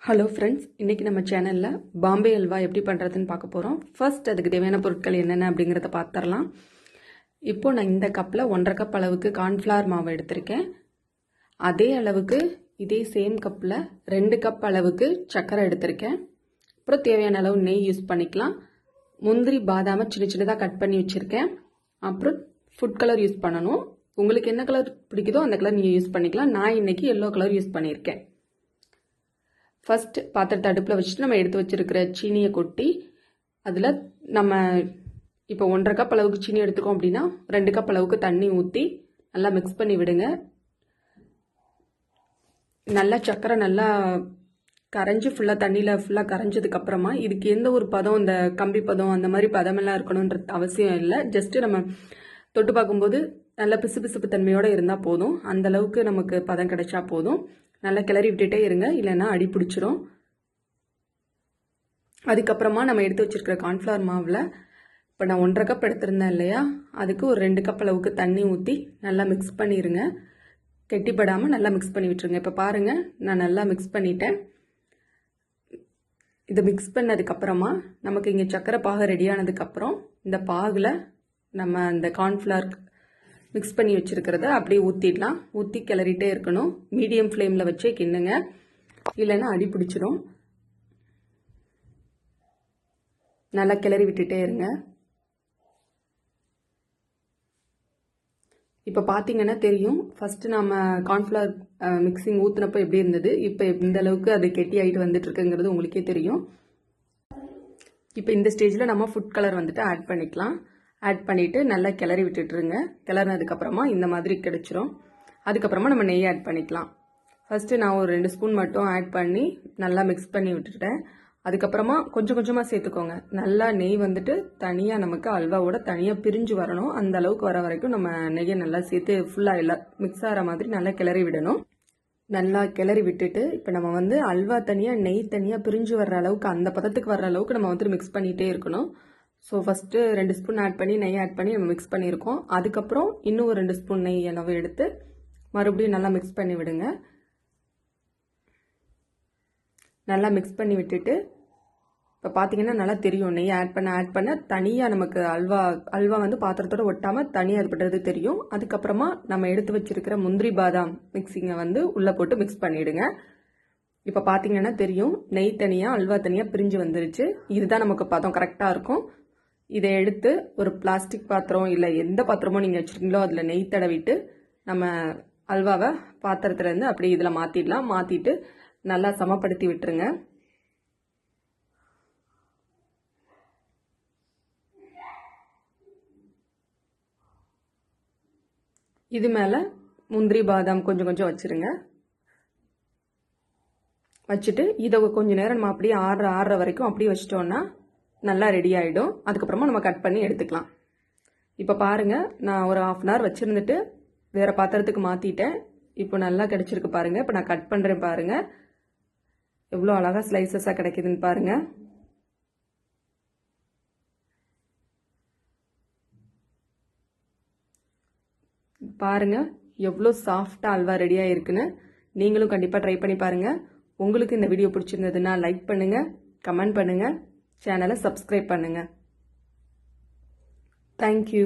Hello friends, இன்றைக்கி நம்ம சேனலில் பாம்பே அல்வா எப்படி பண்ணுறதுன்னு பார்க்க போகிறோம். ஃபர்ஸ்ட் அதுக்கு தேவையான பொருட்கள் என்னென்ன அப்படிங்கிறத பார்த்துடலாம். இப்போது நான் இந்த கப்பில் 1.5 கப் அளவுக்கு கார்ன்ஃப்ளவர் மாவு எடுத்திருக்கேன். அதே அளவுக்கு இதே சேம் கப்பில் 2 கப் அளவுக்கு சர்க்கரை எடுத்திருக்கேன். அப்புறம் தேவையான அளவு நெய் யூஸ் பண்ணிக்கலாம். முந்திரி பாதாமை சின்ன சின்னதாக கட் பண்ணி வச்சுருக்கேன். அப்புறம் ஃபுட் கலர் யூஸ் பண்ணணும். உங்களுக்கு என்ன கலர் பிடிக்குதோ அந்த கலர் நீங்கள் யூஸ் பண்ணிக்கலாம். நான் இன்றைக்கி எல்லோ கலர் யூஸ் பண்ணியிருக்கேன். ஃபர்ஸ்ட் பாத்திரத்தை அடுப்பில் வச்சுட்டு நம்ம எடுத்து வச்சிருக்கிற சீனியை கொட்டி அதில் நம்ம இப்போ 1.5 கப் அளவுக்கு சீனி எடுத்துக்கோம் அப்படின்னா 2 கப் அளவுக்கு தண்ணி ஊற்றி நல்லா மிக்ஸ் பண்ணி விடுங்க. நல்லா சர்க்கரை நல்லா கரைஞ்சி ஃபுல்லாக தண்ணியில் ஃபுல்லாக கரைஞ்சதுக்கப்புறமா இதுக்கு எந்த ஒரு பதம், இந்த கம்பி பதம் அந்த மாதிரி பதமெல்லாம் இருக்கணுன்றது அவசியம் இல்லை. ஜஸ்ட்டு நம்ம தொட்டு பார்க்கும்போது நல்லா பிசுபிசுப்பு தன்மையோடு இருந்தால் போதும். அந்தளவுக்கு நமக்கு பதம் கிடைச்சா போதும். நல்லா கிளறி விட்டுட்டே இருங்க, இல்லைன்னா அடி பிடிச்சிரும். அதுக்கப்புறமா நம்ம எடுத்து வச்சிருக்கிற கார்ன்ஃப்ளவர் மாவில் இப்போ நான் 1.5 கப் எடுத்திருந்தேன் இல்லையா, அதுக்கு ஒரு 2 கப் அளவுக்கு தண்ணி ஊற்றி நல்லா மிக்ஸ் பண்ணிடுங்க. கெட்டிப்படாமல் நல்லா மிக்ஸ் பண்ணி விட்டுருங்க. இப்போ பாருங்கள், நான் நல்லா மிக்ஸ் பண்ணிட்டேன். இதை மிக்ஸ் பண்ணதுக்கப்புறமா நமக்கு இங்கே சக்கரை பாகு ரெடியானதுக்கப்புறம் இந்த பாகில் நம்ம இந்த கார்ன்ஃப்ளவர் மிக்ஸ் பண்ணி வச்சுருக்கிறத அப்படியே ஊற்றிடலாம். ஊற்றி கிளறிட்டே இருக்கணும். மீடியம் ஃப்ளேமில் வச்சே கிண்ணுங்க, இல்லைன்னா அடி பிடிச்சிரும். நல்லா கிளறி விட்டுட்டே இருங்க. இப்போ பார்த்தீங்கன்னா தெரியும், ஃபஸ்ட்டு நம்ம கார்ன்ஃப்ளவர் மிக்சிங் ஊற்றினப்போ எப்படி இருந்தது, இப்போ இந்த அளவுக்கு அது கெட்டி ஆகிட்டு வந்துட்டு இருக்குங்கிறது உங்களுக்கே தெரியும். இப்போ இந்த ஸ்டேஜில் நம்ம ஃபுட் கலர் வந்துட்டு ஆட் பண்ணிக்கலாம். ஆட் பண்ணிவிட்டு நல்லா கிளறி விட்டுட்டுருங்க. கிளறினதுக்கப்புறமா இந்த மாதிரி கிடைச்சிரும். அதுக்கப்புறமா நம்ம நெய் ஆட் பண்ணிக்கலாம். ஃபஸ்ட்டு நான் ஒரு 2 ஸ்பூன் மட்டும் ஆட் பண்ணி நல்லா மிக்ஸ் பண்ணி விட்டுட்டேன். அதுக்கப்புறமா கொஞ்சம் கொஞ்சமாக சேர்த்துக்கோங்க. நல்லா நெய் வந்துட்டு தனியாக நமக்கு அல்வாவோட தனியாக பிரிஞ்சு வரணும். அந்த அளவுக்கு வர வரைக்கும் நம்ம நெய்யை நல்லா சேர்த்து ஃபுல்லாக எல்லாம் மிக்ஸ் ஆகிற மாதிரி நல்லா கிளறி விடணும். நல்லா கிளறி விட்டுட்டு இப்போ நம்ம வந்து அல்வா தனியாக நெய் தனியாக பிரிஞ்சு வர்ற அளவுக்கு, அந்த பதத்துக்கு வர்ற அளவுக்கு நம்ம வந்துட்டு மிக்ஸ் பண்ணிகிட்டே இருக்கணும். ஸோ ஃபஸ்ட்டு 2 ஸ்பூன் ஆட் பண்ணி நெய் ஆட் பண்ணி நம்ம மிக்ஸ் பண்ணியிருக்கோம். அதுக்கப்புறம் இன்னும் ஒரு 2 ஸ்பூன் நெய் அளவு எடுத்து மறுபடியும் நல்லா மிக்ஸ் பண்ணி விடுங்க. நல்லா மிக்ஸ் பண்ணி விட்டுட்டு இப்போ பார்த்தீங்கன்னா நல்லா தெரியும், நெய் ஆட் பண்ண தனியாக நமக்கு அல்வா வந்து பாத்திரத்தோடு ஒட்டாமல் தனியாக அது பண்ணுறது தெரியும். அதுக்கப்புறமா நம்ம எடுத்து வச்சிருக்கிற முந்திரி பாதாம் மிக்ஸிங்கை வந்து உள்ளே போட்டு மிக்ஸ் பண்ணிவிடுங்க. இப்போ பார்த்தீங்கன்னா தெரியும், நெய் தனியாக அல்வா தனியாக பிரிஞ்சு வந்துருச்சு. இதுதான் நமக்கு பதம் கரெக்டாக இருக்கும். இதை எடுத்து ஒரு பிளாஸ்டிக் பாத்திரம் இல்லை எந்த பாத்திரமோ நீங்கள் வச்சுருக்கீங்களோ அதில் நெய் தடவிட்டு நம்ம அல்வாவை பாத்திரத்துலேருந்து அப்படியே இதில் மாற்றிடலாம். மாற்றிட்டு நல்லா சமப்படுத்தி விட்டுருங்க. இது மேலே முந்திரி பாதாம் கொஞ்சம் கொஞ்சம் வச்சுருங்க. வச்சுட்டு இதை கொஞ்சம் நேரம் நம்ம அப்படியே ஆறுற வரைக்கும் அப்படியே வச்சிட்டோன்னா நல்லா ரெடி ஆகிடும். அதுக்கப்புறமா நம்ம கட் பண்ணி எடுத்துக்கலாம். இப்போ பாருங்கள், நான் ஒரு 1/2 hour வச்சுருந்துட்டு வேறு பாத்திரத்துக்கு மாற்றிட்டேன். இப்போ நல்லா கிடச்சிருக்கு பாருங்கள். இப்போ நான் கட் பண்ணுறேன் பாருங்கள், எவ்வளோ அழகாக ஸ்லைசஸாக கிடைக்குதுன்னு பாருங்கள். பாருங்கள் எவ்வளோ சாஃப்டாக அல்வா ரெடியாக இருக்குன்னு. நீங்களும் கண்டிப்பாக ட்ரை பண்ணி பாருங்கள். உங்களுக்கு இந்த வீடியோ பிடிச்சிருந்ததுன்னா லைக் பண்ணுங்கள், கமெண்ட் பண்ணுங்கள், சேனலை சப்ஸ்கிரைப் பண்ணுங்கள். தேங்க்யூ.